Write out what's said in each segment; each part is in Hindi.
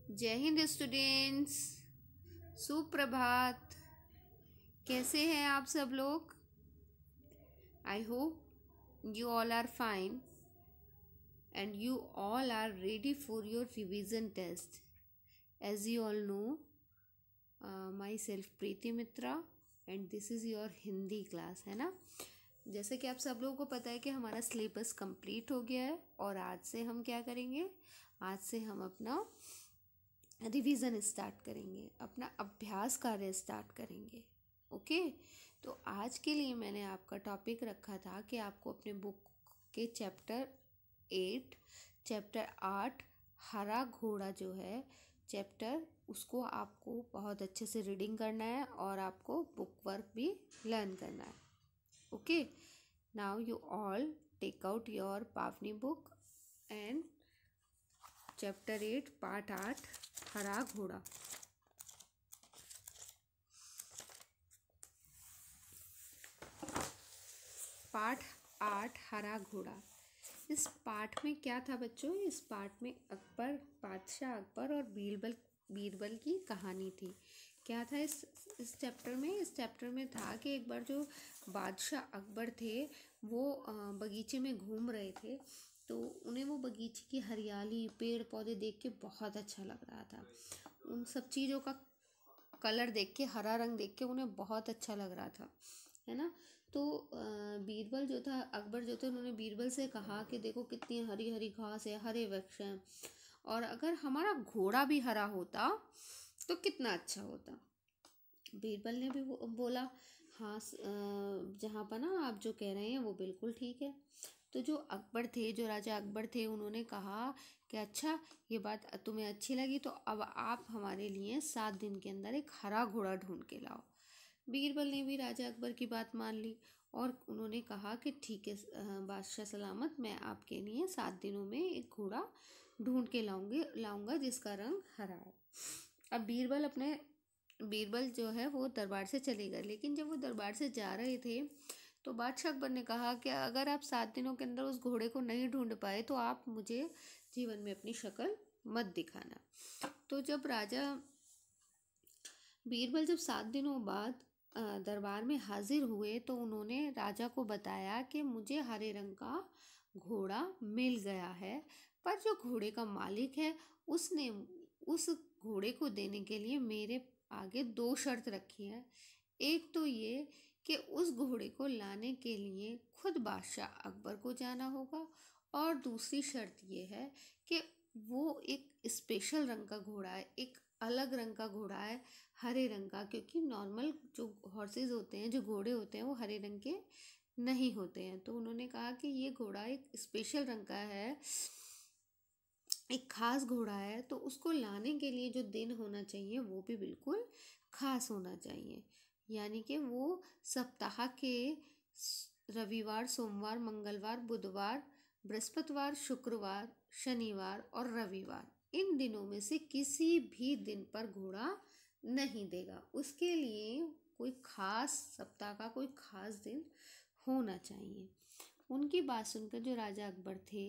जय हिंद स्टूडेंट्स, सुप्रभात। कैसे हैं आप सब लोग? I hope you all are fine and you all are ready for your revision test. As you all know, myself Preeti Mitra and this is your Hindi class, है ना। जैसे कि आप सब लोगों को पता है कि हमारा सिलेबस कंप्लीट हो गया है और आज से हम क्या करेंगे, आज से हम अपना रिवीजन स्टार्ट करेंगे, अपना अभ्यास कार्य स्टार्ट करेंगे। ओके, तो आज के लिए मैंने आपका टॉपिक रखा था कि आपको अपने बुक के चैप्टर 8 हरा घोड़ा जो है चैप्टर, उसको आपको बहुत अच्छे से रीडिंग करना है और आपको बुक वर्क भी लर्न करना है। Okay, now you all take out your Pavani book and chapter 8 part 8 हरा घोड़ा। पाठ 8 हरा घोड़ा। इस पाठ में क्या था बच्चों? इस पाठ में बादशाह अकबर और बीरबल की कहानी थी। क्या था इस चैप्टर में? इस चैप्टर में था कि एक बार जो बादशाह अकबर थे वो बगीचे में घूम रहे थे, तो उन्हें वो बगीचे की हरियाली, पेड़ पौधे देख के बहुत अच्छा लग रहा था। उन सब चीज़ों का कलर देख के, हरा रंग देख के उन्हें बहुत अच्छा लग रहा था, है ना। तो बीरबल जो था, अकबर जो थे, उन्होंने बीरबल से कहा कि देखो कितनी हरी हरी घास है, हरे वृक्ष हैं, और अगर हमारा घोड़ा भी हरा होता तो कितना अच्छा होता। बीरबल ने भी बोला हाँ, जहाँ पर ना आप जो कह रहे हैं वो बिल्कुल ठीक है। तो जो राजा अकबर थे, उन्होंने कहा कि अच्छा, ये बात तुम्हें अच्छी लगी तो अब आप हमारे लिए 7 दिन के अंदर एक हरा घोड़ा ढूंढ के लाओ। बीरबल ने भी राजा अकबर की बात मान ली और उन्होंने कहा कि ठीक है बादशाह सलामत, मैं आपके लिए 7 दिनों में एक घोड़ा ढूंढ के लाऊंगा जिसका रंग हरा है। अब बीरबल जो है वो दरबार से चले गए, लेकिन जब वो दरबार से जा रहे थे तो बादशाह अकबर ने कहा कि अगर आप 7 दिनों के अंदर उस घोड़े को नहीं ढूंढ पाए तो आप मुझे जीवन में अपनी शक्ल मत दिखाना। तो जब बीरबल 7 दिनों बाद दरबार में हाजिर हुए तो उन्होंने राजा को बताया कि मुझे हरे रंग का घोड़ा मिल गया है, पर जो घोड़े का मालिक है उसने उस घोड़े को देने के लिए मेरे आगे 2 शर्त रखी है। एक तो ये कि उस घोड़े को लाने के लिए खुद बादशाह अकबर को जाना होगा, और दूसरी शर्त ये है कि वो एक स्पेशल रंग का घोड़ा है, एक अलग रंग का घोड़ा है, हरे रंग का, क्योंकि नॉर्मल जो हॉर्सेस होते हैं, जो घोड़े होते हैं, वो हरे रंग के नहीं होते हैं। तो उन्होंने कहा कि ये घोड़ा एक स्पेशल रंग का है, एक खास घोड़ा है, तो उसको लाने के लिए जो दिन होना चाहिए वो भी बिल्कुल खास होना चाहिए। यानी कि वो सप्ताह के रविवार, सोमवार, मंगलवार, बुधवार, बृहस्पतिवार, शुक्रवार, शनिवार और रविवार, इन दिनों में से किसी भी दिन पर घोड़ा नहीं देगा। उसके लिए कोई खास सप्ताह का कोई खास दिन होना चाहिए। उनकी बात सुनकर जो राजा अकबर थे,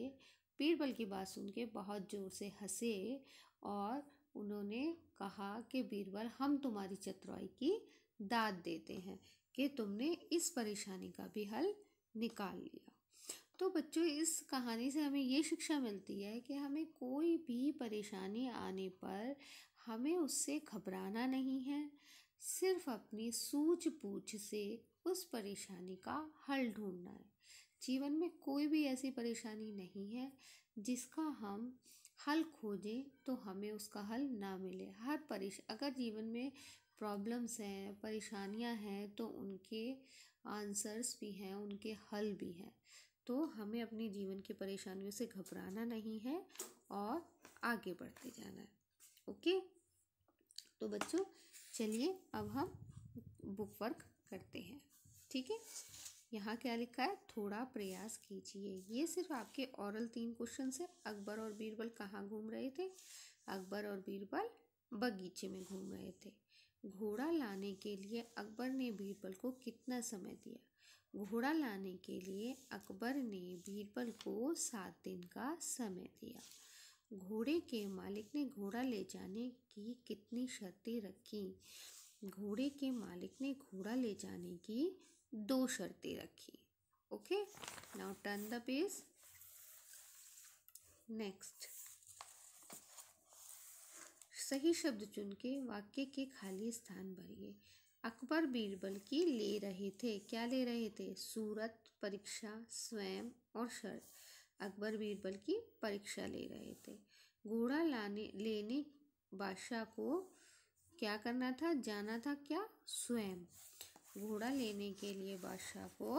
बीरबल की बात सुन के बहुत ज़ोर से हंसे और उन्होंने कहा कि बीरबल, हम तुम्हारी चतुराई की दाद देते हैं कि तुमने इस परेशानी का भी हल निकाल लिया। तो बच्चों, इस कहानी से हमें ये शिक्षा मिलती है कि हमें कोई भी परेशानी आने पर हमें उससे घबराना नहीं है, सिर्फ अपनी सूझबूझ से उस परेशानी का हल ढूंढना है। जीवन में कोई भी ऐसी परेशानी नहीं है जिसका हम हल खोजें तो हमें उसका हल ना मिले। अगर जीवन में प्रॉब्लम्स हैं, परेशानियां हैं, तो उनके आंसर्स भी हैं, उनके हल भी हैं। तो हमें अपने जीवन की परेशानियों से घबराना नहीं है और आगे बढ़ते जाना है। ओके, तो बच्चों चलिए अब हम बुक वर्क करते हैं। ठीक है, यहाँ क्या लिखा है? थोड़ा प्रयास कीजिए। ये सिर्फ आपके ओरल 3 क्वेश्चन है। अकबर और बीरबल कहाँ घूम रहे थे? अकबर और बीरबल बगीचे में घूम रहे थे। घोड़ा लाने के लिए अकबर ने बीरबल को कितना समय दिया? घोड़ा लाने के लिए अकबर ने बीरबल को 7 दिन का समय दिया। घोड़े के मालिक ने घोड़ा ले जाने की कितनी शर्तें रखी? घोड़े के मालिक ने घोड़ा ले जाने की 2 शर्तें रखी। Okay, now turn the page. Next, सही शब्द चुन के वाक्य के खाली स्थान भरिए। अकबर बीरबल की ले रहे थे, क्या ले रहे थे? सूरत, परीक्षा, स्वयं और शर्त। अकबर बीरबल की परीक्षा ले रहे थे। घोड़ा लेने बादशाह को क्या करना था? जाना था क्या? स्वयं। घोड़ा लेने के लिए बादशाह को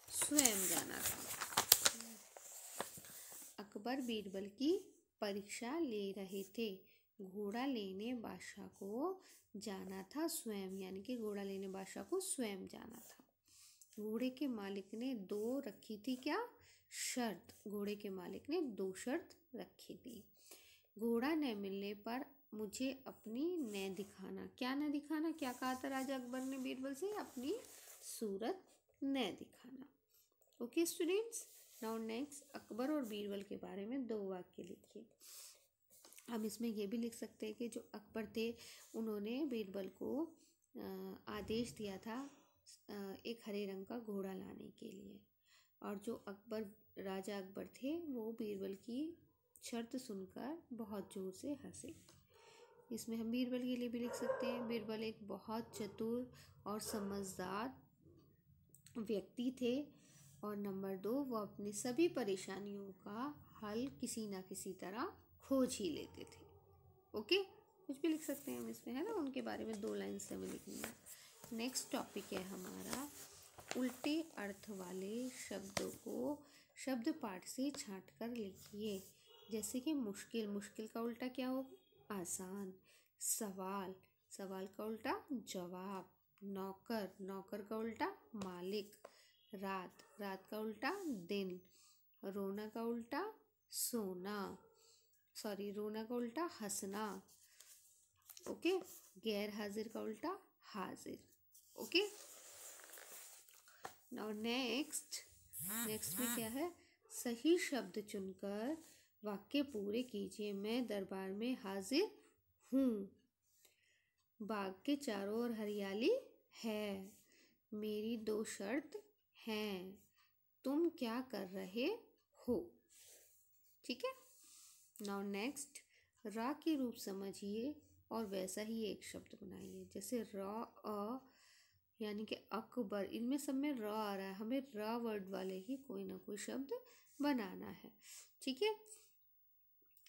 स्वयं जाना था। अकबर बीरबल की परीक्षा ले रहे थे। घोड़ा लेने बादशाह को जाना था स्वयं, यानी कि घोड़ा लेने बादशाह को स्वयं जाना था। घोड़े के मालिक ने 2 रखी थी क्या? शर्त। घोड़े के मालिक ने 2 शर्त रखी थी। घोड़ा न मिलने पर मुझे अपनी न दिखाना। क्या न दिखाना? क्या कहा था राजा अकबर ने बीरबल से? अपनी सूरत न दिखाना। Okay students, now next, Akbar और बीरबल के बारे में 2 वाक्य लिखिए। हम इसमें ये भी लिख सकते हैं कि जो अकबर थे उन्होंने बीरबल को आदेश दिया था एक हरे रंग का घोड़ा लाने के लिए, और जो राजा अकबर थे वो बीरबल की शर्त सुनकर बहुत ज़ोर से हंसे। इसमें हम बीरबल के लिए भी लिख सकते हैं, बीरबल एक बहुत चतुर और समझदार व्यक्ति थे, और नंबर 2, वो अपनी सभी परेशानियों का हल किसी ना किसी तरह खोज ही लेते थे। ओके, कुछ भी लिख सकते हैं हम इसमें, है ना। उनके बारे में 2 लाइन से हमें लिखनी है। नेक्स्ट टॉपिक है हमारा उल्टे अर्थ वाले शब्दों को शब्द पाठ से छांट कर लिखिए। जैसे कि मुश्किल, मुश्किल का उल्टा क्या होगा? आसान। सवाल, सवाल का उल्टा जवाब। नौकर, नौकर का उल्टा मालिक। रात, रात का उल्टा दिन। रोना का उल्टा सोना, सॉरी रोना का उल्टा हंसना। ओके, गैर हाजिर का उल्टा हाजिर। ओके, नाउ नेक्स्ट, नेक्स्ट में क्या है? सही शब्द चुनकर वाक्य पूरे कीजिए। मैं दरबार में हाजिर हूँ। बाग के चारों ओर हरियाली है। मेरी 2 शर्त हैं। तुम क्या कर रहे हो? ठीक है, नाउ नेक्स्ट, रा के रूप समझिए और वैसा ही एक शब्द बनाइए। जैसे र, यानी कि अकबर, इनमें सब में र आ रहा है, हमें र वर्ड वाले ही कोई ना कोई शब्द बनाना है। ठीक है,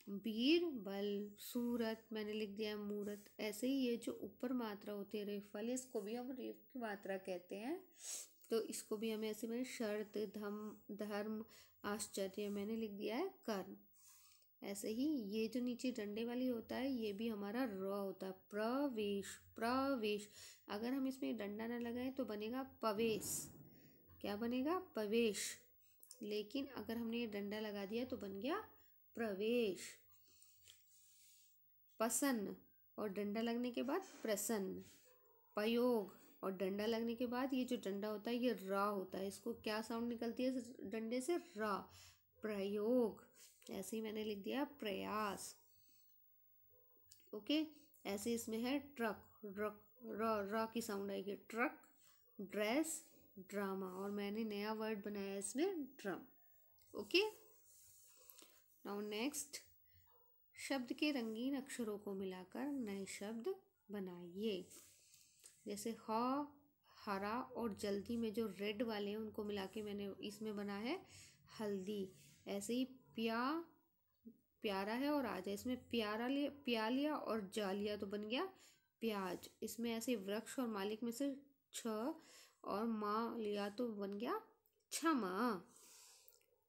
बीरबल, सूरत, मैंने लिख दिया मूरत। ऐसे ही ये जो ऊपर मात्रा होती है रेफ वाली, इसको भी हम रेफ की मात्रा कहते हैं, तो इसको भी हमें ऐसे, मैंने शर्त, धर्म, आश्चर्य, मैंने लिख दिया है कर्म। ऐसे ही ये जो नीचे डंडे वाली होता है ये भी हमारा र होता है। प्रवेश, प्रवेश, अगर हम इसमें डंडा न लगाएं तो बनेगा पवेश। क्या बनेगा? पवेश। लेकिन अगर हमने ये डंडा लगा दिया तो बन गया प्रवेश। पसन्न और डंडा लगने के बाद प्रसन्न। प्रयोग और डंडा लगने के बाद ये जो डंडा होता है ये रा होता है, इसको क्या साउंड निकलती है डंडे से? रा। प्रयोग, ऐसे ही मैंने लिख दिया प्रयास। ओके, ऐसे इसमें है ट्रक, र की साउंड आएगी ट्रक। ड्रेस, ड्रामा, और मैंने नया वर्ड बनाया इसमें ड्रम। ओके, नाउ नेक्स्ट, शब्द के रंगीन अक्षरों को मिलाकर नए शब्द बनाइए। जैसे ह, हरा, और जल्दी में जो रेड वाले हैं उनको मिला के मैंने इसमें बना है हल्दी। ऐसे ही प्यारा है और आज है, इसमें प्यारा लिया, प्यालिया और जालिया तो बन गया प्याज। इसमें ऐसे वृक्ष और मालिक में से छ और माँ लिया तो बन गया क्षमा।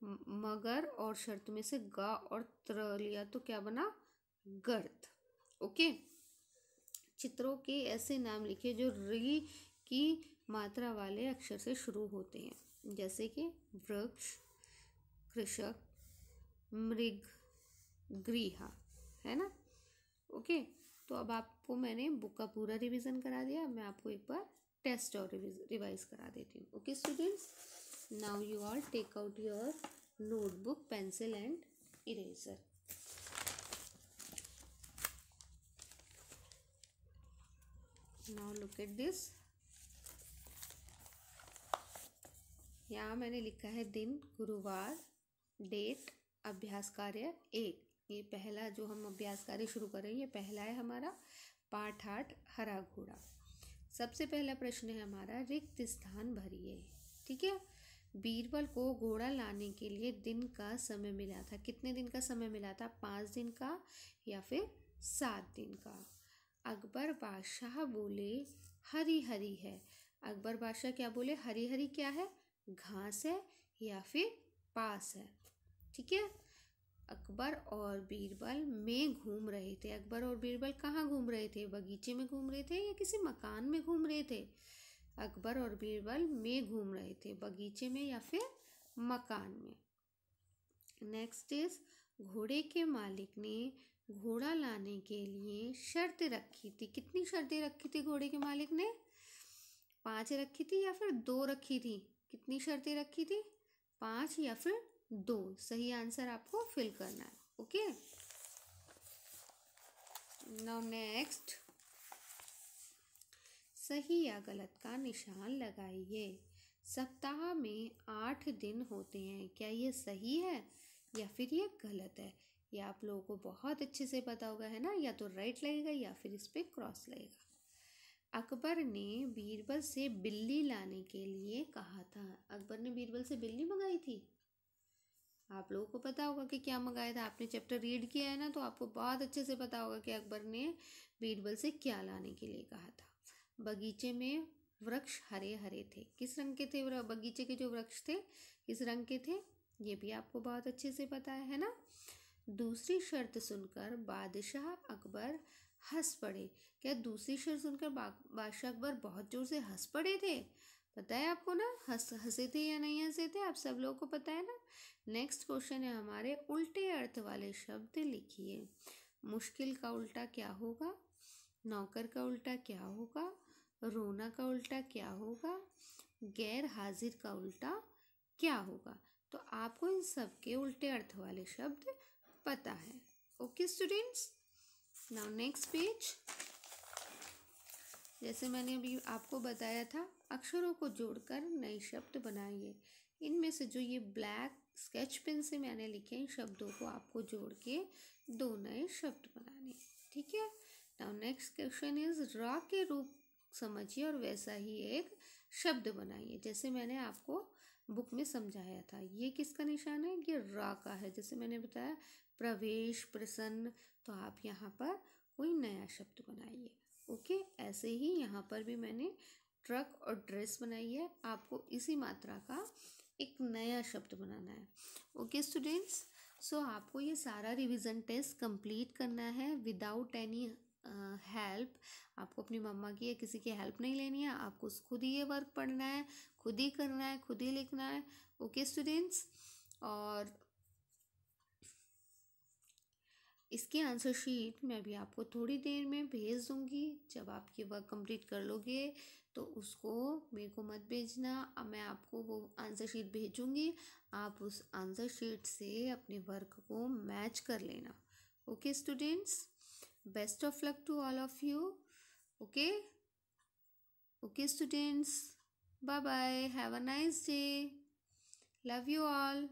मगर और शर्त में से गा और त्र लिया तो क्या बना? गर्द। ओके, चित्रों के ऐसे नाम लिखे जो री की मात्रा वाले अक्षर से शुरू होते हैं, जैसे कि वृक्ष, कृषक, मृग, गृहा, है ना। ओके, तो अब आपको मैंने बुक का पूरा रिवीजन करा दिया, मैं आपको एक बार टेस्ट और रिवाइज करा देती हूँ। Okay students, now you all take out your notebook, pencil and eraser. Now look at this. यहाँ मैंने लिखा है दिन गुरुवार, डेट अभ्यास कार्य 1। ये पहला जो हम अभ्यास कार्य शुरू कर रहे हैं, ये पहला है हमारा पाठ 8 हरा घोड़ा। सबसे पहला प्रश्न है हमारा, रिक्त स्थान भरिए। ठीक है, बीरबल को घोड़ा लाने के लिए दिन का समय मिला था। कितने दिन का समय मिला था? 5 दिन का या फिर 7 दिन का। अकबर बादशाह बोले हरी हरी है। अकबर बादशाह क्या बोले? हरी हरी क्या है? घास है या फिर पास है। ठीक है, अकबर और बीरबल में घूम रहे थे। अकबर और बीरबल कहाँ घूम रहे थे? बगीचे में घूम रहे थे या किसी मकान में घूम रहे थे? अकबर और बीरबल में घूम रहे थे, बगीचे में या फिर मकान में। नेक्स्ट इज, घोड़े के मालिक ने घोड़ा लाने के लिए शर्त रखी थी। कितनी शर्तें रखी थी घोड़े के मालिक ने? 5 रखी थी या फिर 2 रखी थी? कितनी शर्तें रखी थी? 5 या फिर 2। सही आंसर आपको फिल करना है। ओके, नाउ नेक्स्ट, सही या गलत का निशान लगाइए। सप्ताह में 8 दिन होते हैं, क्या ये सही है या फिर ये गलत है? ये आप लोगों को बहुत अच्छे से पता होगा, है ना? या तो राइट लगेगा या फिर इस पे क्रॉस लगेगा। अकबर ने बीरबल से बिल्ली लाने के लिए कहा था। अकबर ने बीरबल से बिल्ली मंगाई थी। आप लोगों को पता होगा कि क्या मंगाया था। आपने चैप्टर रीड किया है ना, तो आपको बहुत अच्छे से पता होगा कि अकबर ने बीरबल से क्या लाने के लिए कहा था। बगीचे में वृक्ष हरे हरे थे। किस रंग के थे? बगीचे के जो वृक्ष थे किस रंग के थे? ये भी आपको बहुत अच्छे से पता है ना? दूसरी शर्त सुनकर बादशाह अकबर हंस पड़े। क्या दूसरी शर्त सुनकर बादशाह अकबर बहुत जोर से हंस पड़े थे? पता है आपको ना, हंसे थे या नहीं हंसे थे? आप सब लोगों को पता है ना? नेक्स्ट क्वेश्चन है हमारे, उल्टे अर्थ वाले शब्द लिखिए। मुश्किल का उल्टा क्या होगा? नौकर का उल्टा क्या होगा? रोना का उल्टा क्या होगा? गैर हाजिर का उल्टा क्या होगा? तो आपको इन सब के उल्टे अर्थ वाले शब्द पता है। Okay students, now next page. जैसे मैंने अभी आपको बताया था, अक्षरों को जोड़कर नए शब्द बनाइए। इनमें से जो ये ब्लैक स्केच पेन से मैंने लिखे इन शब्दों को आपको जोड़ के 2 नए शब्द बनाने। ठीक है, नाउ नेक्स्ट क्वेश्चन इज, र के रूप समझिए और वैसा ही एक शब्द बनाइए। जैसे मैंने आपको बुक में समझाया था, ये किसका निशान है? ये र का है। जैसे मैंने बताया प्रवेश, प्रसन्न, तो आप यहाँ पर कोई नया शब्द बनाइए। ओके, ऐसे ही यहाँ पर भी मैंने ट्रक और ड्रेस बनाई है। आपको इसी मात्रा का एक नया शब्द बनाना है। ओके स्टूडेंट्स, सो आपको ये सारा रिवीजन टेस्ट कंप्लीट करना है विदाउट एनी हेल्प। आपको अपनी मम्मा की या किसी की हेल्प नहीं लेनी है। आपको खुद ही ये वर्क पढ़ना है, खुद ही करना है, खुद ही लिखना है। ओके स्टूडेंट्स, और इसकी आंसर शीट मैं भी आपको थोड़ी देर में भेज दूंगी। जब आप ये वर्क कंप्लीट कर लोगे तो उसको मेरे को मत भेजना, अब मैं आपको वो आंसर शीट भेजूंगी। आप उस आंसर शीट से अपने वर्क को मैच कर लेना। Okay students, best of luck to all of you. Okay okay students, bye bye, have a nice day, love you all.